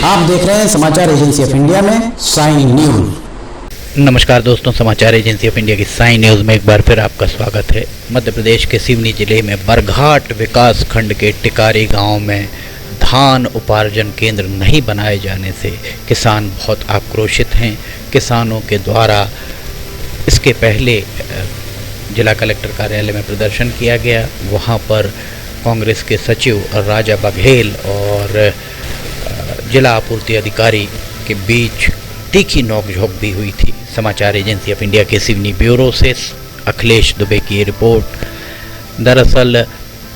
आप देख रहे हैं समाचार एजेंसी ऑफ इंडिया में साइन न्यूज। नमस्कार दोस्तों, समाचार एजेंसी ऑफ इंडिया की साइन न्यूज़ में एक बार फिर आपका स्वागत है। मध्य प्रदेश के सिवनी जिले में बरघाट विकास खंड के टिकारी गांव में धान उपार्जन केंद्र नहीं बनाए जाने से किसान बहुत आक्रोशित हैं। किसानों के द्वारा इसके पहले जिला कलेक्टर कार्यालय में प्रदर्शन किया गया। वहां पर कांग्रेस के सचिव राजा बघेल और जिला आपूर्ति अधिकारी के बीच तीखी नोकझोंक भी हुई थी। समाचार एजेंसी ऑफ इंडिया के सिवनी ब्यूरो से अखिलेश दुबे की रिपोर्ट। दरअसल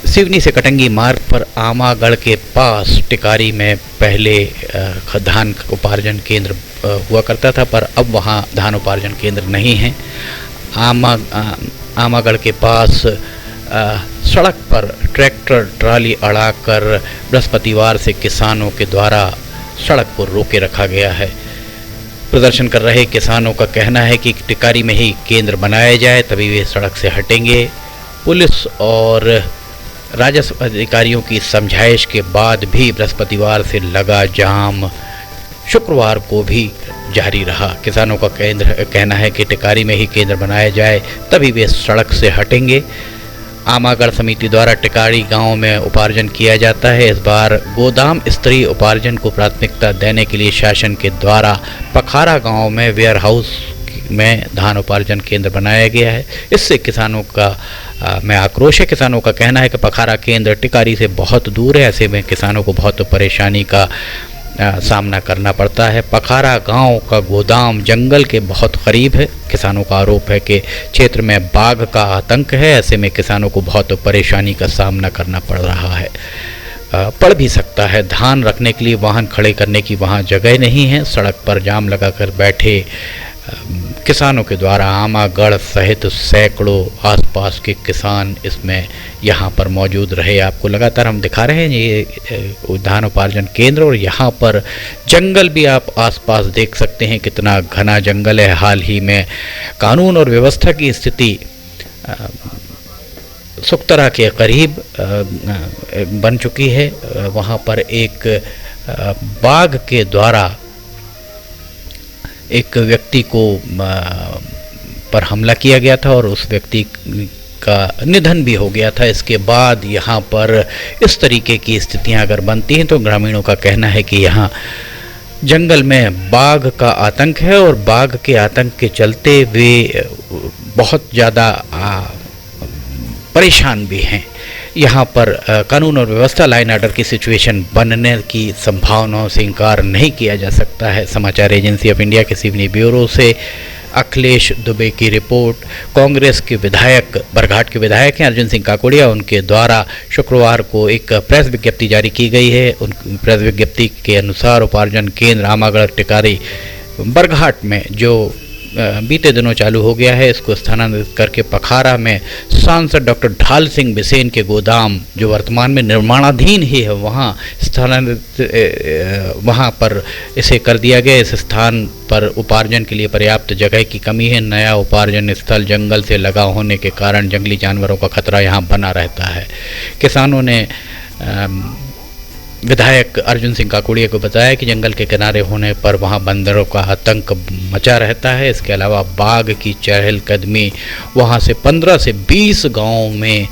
सिवनी से कटंगी मार्ग पर आमागढ़ के पास टिकारी में पहले धान उपार्जन केंद्र हुआ करता था, पर अब वहां धान उपार्जन केंद्र नहीं है। आमागढ़ के पास सड़क पर ट्रैक्टर ट्राली अड़ाकर बृहस्पतिवार से किसानों के द्वारा सड़क पर रोके रखा गया है। प्रदर्शन कर रहे किसानों का कहना है कि टिकारी में ही केंद्र बनाया जाए, तभी वे सड़क से हटेंगे। पुलिस और राजस्व अधिकारियों की समझाइश के बाद भी बृहस्पतिवार से लगा जाम शुक्रवार को भी जारी रहा। किसानों का कहना है कि टिकारी में ही केंद्र बनाया जाए, तभी वे सड़क से हटेंगे। आमागढ़ समिति द्वारा टिकारी गांव में उपार्जन किया जाता है। इस बार गोदाम स्तरीय उपार्जन को प्राथमिकता देने के लिए शासन के द्वारा पखारा गांव में वेयर हाउस में धान उपार्जन केंद्र बनाया गया है। इससे किसानों का में आक्रोश है। किसानों का कहना है कि पखारा केंद्र टिकारी से बहुत दूर है, ऐसे में किसानों को बहुत परेशानी का सामना करना पड़ता है। पखारा गांव का गोदाम जंगल के बहुत करीब है। किसानों का आरोप है कि क्षेत्र में बाघ का आतंक है, ऐसे में किसानों को बहुत परेशानी का सामना करना पड़ रहा है। पड़ भी सकता है। धान रखने के लिए वाहन खड़े करने की वहां जगह नहीं है। सड़क पर जाम लगाकर बैठे किसानों के द्वारा आमागढ़ सहित सैकड़ों आसपास के किसान इसमें यहाँ पर मौजूद रहे। आपको लगातार हम दिखा रहे हैं ये धान उपार्जन केंद्र, और यहाँ पर जंगल भी आप आसपास देख सकते हैं, कितना घना जंगल है। हाल ही में कानून और व्यवस्था की स्थिति सुख्तरा के करीब बन चुकी है। वहाँ पर एक बाघ के द्वारा एक व्यक्ति को पर हमला किया गया था और उस व्यक्ति का निधन भी हो गया था। इसके बाद यहाँ पर इस तरीके की स्थितियाँ अगर बनती हैं तो ग्रामीणों का कहना है कि यहाँ जंगल में बाघ का आतंक है, और बाघ के आतंक के चलते वे बहुत ज़्यादा परेशान भी हैं। यहाँ पर कानून और व्यवस्था, लाइन ऑर्डर की सिचुएशन बनने की संभावनाओं से इनकार नहीं किया जा सकता है। समाचार एजेंसी ऑफ इंडिया के सिवनी ब्यूरो से अखिलेश दुबे की रिपोर्ट। कांग्रेस के विधायक, बरघाट के विधायक हैं अर्जुन सिंह काकोड़िया, उनके द्वारा शुक्रवार को एक प्रेस विज्ञप्ति जारी की गई है। उन प्रेस विज्ञप्ति के अनुसार उपार्जन केंद्र आमागढ़ टिकारी बरघाट में जो बीते दिनों चालू हो गया है, इसको स्थानांतरित करके पखारा में सांसद डॉक्टर ढाल सिंह बिसेन के गोदाम, जो वर्तमान में निर्माणाधीन ही है, वहाँ पर इसे कर दिया गया। इस स्थान पर उपार्जन के लिए पर्याप्त जगह की कमी है। नया उपार्जन स्थल जंगल से लगा होने के कारण जंगली जानवरों का खतरा यहाँ बना रहता है। किसानों ने विधायक अर्जुन सिंह काकोड़िया को बताया कि जंगल के किनारे होने पर वहां बंदरों का आतंक मचा रहता है। इसके अलावा बाघ की चहलकदमी वहां से 15 से 20 गांवों में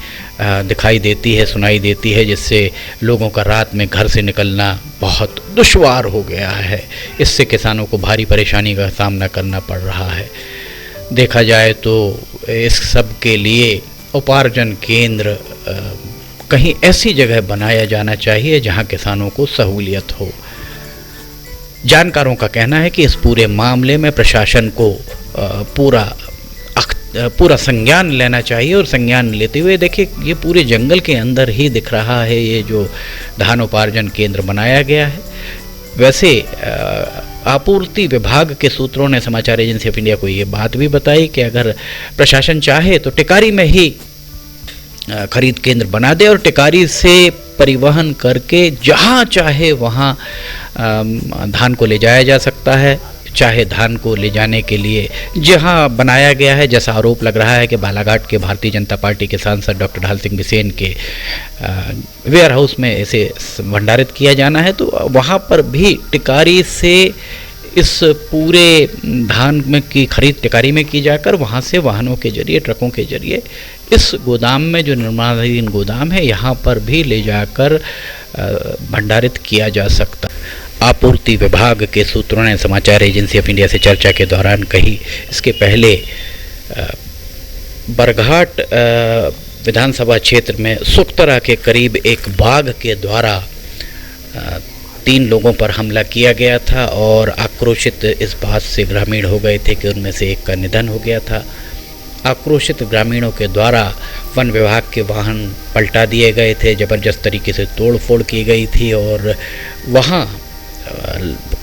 दिखाई देती है, सुनाई देती है, जिससे लोगों का रात में घर से निकलना बहुत दुश्वार हो गया है। इससे किसानों को भारी परेशानी का सामना करना पड़ रहा है। देखा जाए तो इस सब के लिए उपार्जन केंद्र कहीं ऐसी जगह बनाया जाना चाहिए जहां किसानों को सहूलियत हो। जानकारों का कहना है कि इस पूरे मामले में प्रशासन को पूरा संज्ञान लेना चाहिए, और संज्ञान लेते हुए देखिए ये पूरे जंगल के अंदर ही दिख रहा है ये जो धान उपार्जन केंद्र बनाया गया है। वैसे आपूर्ति विभाग के सूत्रों ने समाचार एजेंसी ऑफ इंडिया को ये बात भी बताई कि अगर प्रशासन चाहे तो टिकारी में ही खरीद केंद्र बना दे और टिकारी से परिवहन करके जहाँ चाहे वहाँ धान को ले जाया जा सकता है। चाहे धान को ले जाने के लिए जहां बनाया गया है, जैसा आरोप लग रहा है कि बालाघाट के भारतीय जनता पार्टी के सांसद डॉक्टर ढाल सिंह बिसेन के वेयर हाउस में इसे भंडारित किया जाना है, तो वहां पर भी टिकारी से इस पूरे धान में की खरीद टिकारी में की जाकर वहाँ से वाहनों के जरिए, ट्रकों के जरिए इस गोदाम में, जो निर्माणाधीन गोदाम है, यहाँ पर भी ले जाकर भंडारित किया जा सकता। आपूर्ति विभाग के सूत्रों ने समाचार एजेंसी ऑफ इंडिया से चर्चा के दौरान कही। इसके पहले बरघाट विधानसभा क्षेत्र में सुकतरा के करीब एक बाघ के द्वारा 3 लोगों पर हमला किया गया था और आक्रोशित इस बात से ग्रामीण हो गए थे कि उनमें से एक का निधन हो गया था। आक्रोशित ग्रामीणों के द्वारा वन विभाग के वाहन पलटा दिए गए थे, ज़बरदस्त तरीके से तोड़फोड़ की गई थी और वहाँ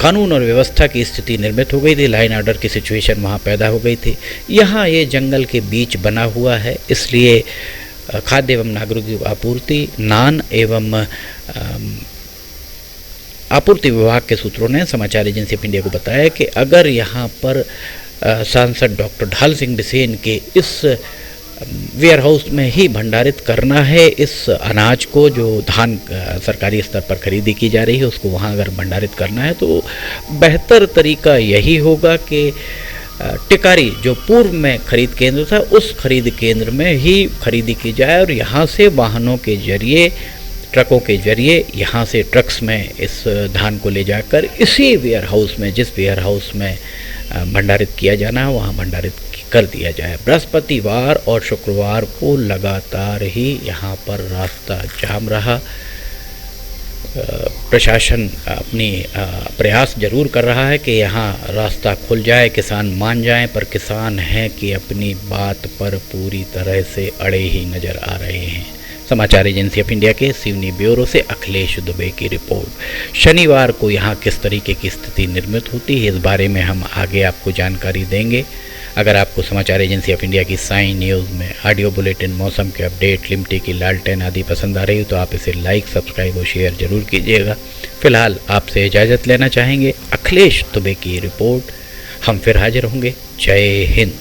कानून और व्यवस्था की स्थिति निर्मित हो गई थी। लाइन ऑर्डर की सिचुएशन वहाँ पैदा हो गई थी। यहाँ ये जंगल के बीच बना हुआ है, इसलिए खाद्य एवं नागरिक आपूर्ति, नान एवं आपूर्ति विभाग के सूत्रों ने समाचार एजेंसी ऑफ इंडिया को बताया कि अगर यहाँ पर सांसद डॉक्टर ढाल सिंह बिसेन के इस वेयर हाउस में ही भंडारित करना है इस अनाज को, जो धान सरकारी स्तर पर खरीदी की जा रही है, उसको वहाँ अगर भंडारित करना है तो बेहतर तरीका यही होगा कि टिकारी जो पूर्व में खरीद केंद्र था, उस खरीद केंद्र में ही खरीदी की जाए और यहाँ से वाहनों के जरिए, ट्रकों के जरिए यहाँ से ट्रक्स में इस धान को ले जाकर इसी वेयर हाउस में, जिस वेयर हाउस में भंडारित किया जाना है, वहाँ भंडारित कर दिया जाए। बृहस्पतिवार और शुक्रवार को लगातार ही यहाँ पर रास्ता जाम रहा। प्रशासन अपनी प्रयास जरूर कर रहा है कि यहाँ रास्ता खुल जाए, किसान मान जाएं, पर किसान हैं कि अपनी बात पर पूरी तरह से अड़े ही नज़र आ रहे हैं। समाचार एजेंसी ऑफ इंडिया के सिवनी ब्यूरो से अखिलेश दुबे की रिपोर्ट। शनिवार को यहाँ किस तरीके की स्थिति निर्मित होती है, इस बारे में हम आगे आपको जानकारी देंगे। अगर आपको समाचार एजेंसी ऑफ इंडिया की साइन न्यूज़ में ऑडियो बुलेटिन, मौसम के अपडेट, लिमटी की लालटेन आदि पसंद आ रही हो तो आप इसे लाइक, सब्सक्राइब और शेयर जरूर कीजिएगा। फिलहाल आपसे इजाज़त लेना चाहेंगे। अखिलेश दुबे की रिपोर्ट। हम फिर हाजिर होंगे। जय हिंद।